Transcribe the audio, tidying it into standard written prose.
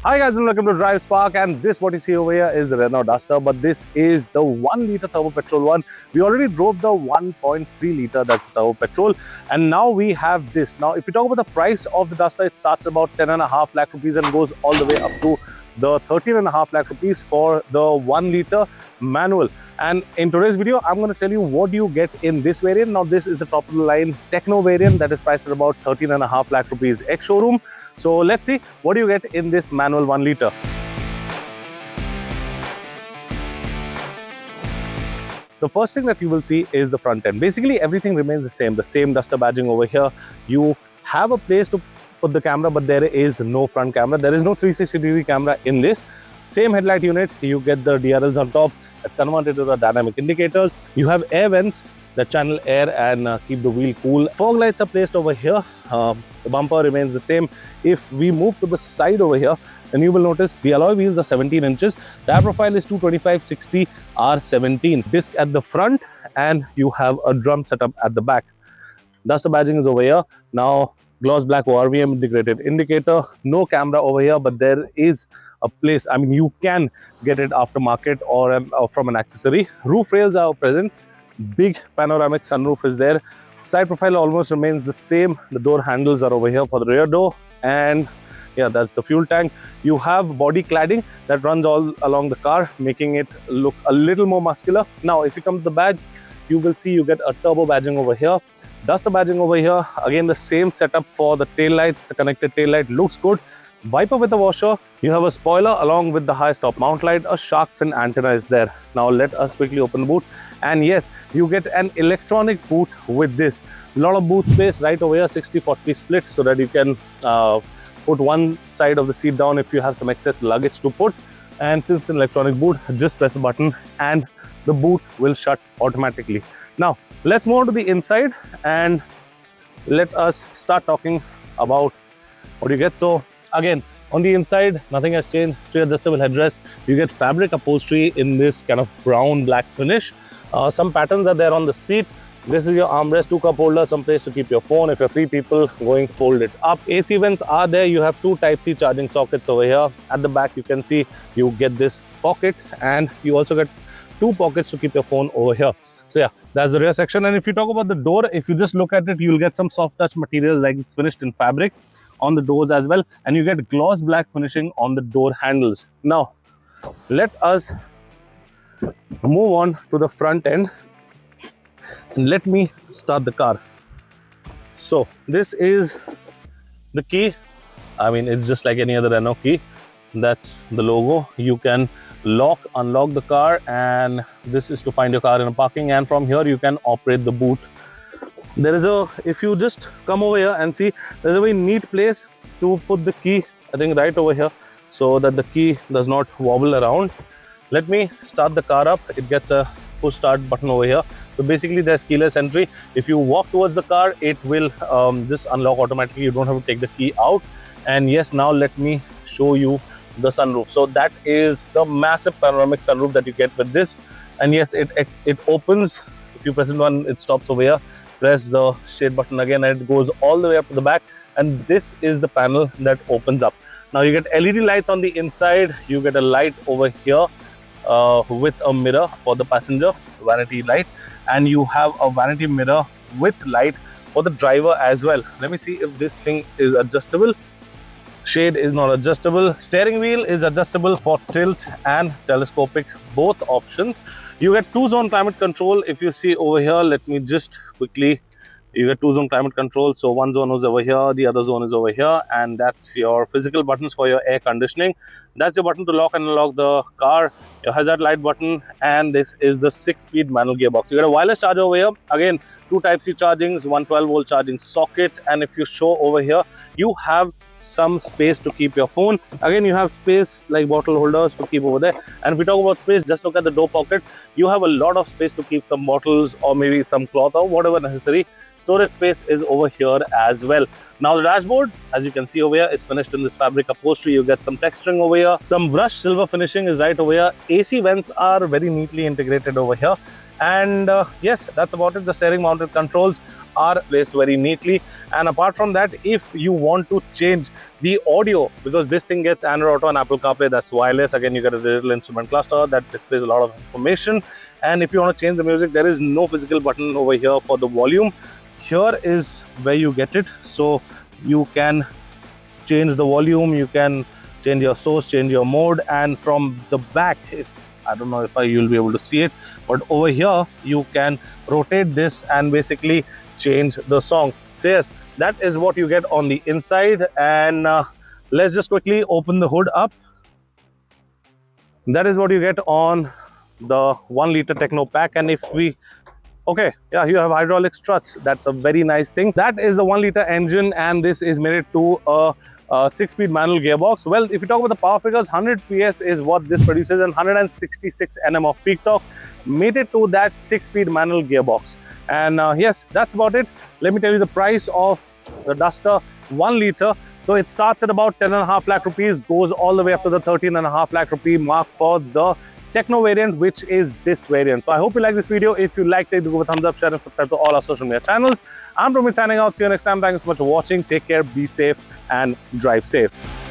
Hi guys and welcome to Drive Spark, and this what you see over here is the Renault Duster, but this is the 1 litre turbo petrol one. We already drove the 1.3 litre, that's turbo petrol, and now we have this. Now if you talk about the price of the Duster, it starts about 10.5 lakh rupees and goes all the way up to the 13.5 lakh rupees for the 1 litre manual. And in today's video, I'm going to tell you what you get in this variant. Now this is the top of the line Techno variant that is priced at about 13.5 lakh rupees ex-showroom. So let's see what you get in this manual 1 litre. The first thing that you will see is the front end. Basically everything remains the same Duster badging over here. You have a place to put the camera, but there is no front camera. There is no 360-degree camera in this. Same headlight unit, you get the DRLs on top that converted to the dynamic indicators. You have air vents that channel air and keep the wheel cool. Fog lights are placed over here. The bumper remains the same. If we move to the side over here, then you will notice the alloy wheels are 17 inches. Tire profile is 225/60 R17. Disc at the front, and you have a drum setup at the back. Duster badging is over here. Now gloss black ORVM integrated indicator. No camera over here, but there is a place. I mean, you can get it aftermarket or from an accessory. Roof rails are present. Big panoramic sunroof is there. Side profile almost remains the same. The door handles are over here for the rear door, and yeah, that's the fuel tank. You have body cladding that runs all along the car, making it look a little more muscular. Now if you come to the badge, you will see you get a turbo badging over here. Duster badging over here, again the same setup for the tail lights. It's a connected tail light, looks good. Wiper with a washer. You have a spoiler along with the high stop mount light. A shark fin antenna is there. Now let us quickly open the boot, and yes, you get an electronic boot with this. A lot of boot space right over here, 60-40 split, so that you can put one side of the seat down if you have some excess luggage to put. And since it's an electronic boot, just press a button and the boot will shut automatically. Now let's move on to the inside and let us start talking about what you get. So again, on the inside, nothing has changed. 3 adjustable headrests. You get fabric upholstery in this kind of brown black finish. Some patterns are there on the seat. This is your armrest, 2 cup holder, some place to keep your phone. If you're 3 people going, fold it up. AC vents are there. You have 2 Type-C charging sockets over here. At the back, you can see you get this pocket, and you also get 2 pockets to keep your phone over here. So yeah, that's the rear section. And if you talk about the door, if you just look at it, you'll get some soft touch materials, like it's finished in fabric on the doors as well, and you get gloss black finishing on the door handles. Now let us move on to the front end and let me start the car. So this is the key. I mean, it's just like any other Renault key. That's the logo. You can lock, unlock the car, and this is to find your car in a parking, and from here you can operate the boot. There is a, if you just come over here and see, there's a very neat place to put the key, I think right over here, so that the key does not wobble around. Let me start the car up. It gets a push start button over here. So basically there's keyless entry. If you walk towards the car, it will just unlock automatically. You don't have to take the key out. And yes, now let me show you the sunroof. So that is the massive panoramic sunroof that you get with this. And yes, it opens. If you press it one, it stops over here. Press the shade button again, and it goes all the way up to the back, and this is the panel that opens up. Now you get LED lights on the inside. You get a light over here with a mirror for the passenger, vanity light, and you have a vanity mirror with light for the driver as well. Let me see if this thing is adjustable. Shade is not adjustable. Steering wheel is adjustable for tilt and telescopic, both options. You get 2-zone climate control. If you see over here, let me just quickly, you get 2-zone climate control. So one zone is over here, the other zone is over here, and that's your physical buttons for your air conditioning. That's your button to lock and unlock the car, your hazard light button, and this is the 6-speed manual gearbox. You get a wireless charger over here. Again, 2 Type-C chargings, 1 12-volt charging socket, and if you show over here, you have some space to keep your phone. Again, you have space like bottle holders to keep over there. And if we talk about space, just look at the door pocket. You have a lot of space to keep some bottles or maybe some cloth or whatever necessary. Storage space is over here as well. Now the dashboard, as you can see over here, is finished in this fabric upholstery. You get some texturing over here. Some brushed silver finishing is right over here. AC vents are very neatly integrated over here. And yes, that's about it. The steering mounted controls are placed very neatly. And apart from that, if you want to change the audio, because this thing gets Android Auto and Apple CarPlay, that's wireless. Again, you get a digital instrument cluster that displays a lot of information. And if you want to change the music, there is no physical button over here for the volume. Here is where you get it. So you can change the volume, you can change your source, change your mode. And from the back, I don't know if you'll be able to see it, but over here you can rotate this and basically change the song. So yes, that is what you get on the inside. And let's just quickly open the hood up. That is what you get on the 1 liter Techno pack. And if we okay, yeah, you have hydraulic struts. That's a very nice thing. That is the 1 liter engine, and this is mated to a 6-speed manual gearbox. Well, if you talk about the power figures, 100 PS is what this produces, and 166 Nm of peak torque, mated to that 6-speed manual gearbox. And yes, that's about it. Let me tell you the price of the Duster 1 liter. So it starts at about 10.5 lakh rupees, goes all the way up to the 13.5 lakh rupee mark for the Techno variant, which is this variant. So I hope you like this video. If you liked it, do give a thumbs up, share and subscribe to all our social media channels. I'm Romit signing out. See you next time. Thank you so much for watching. Take care, be safe and drive safe.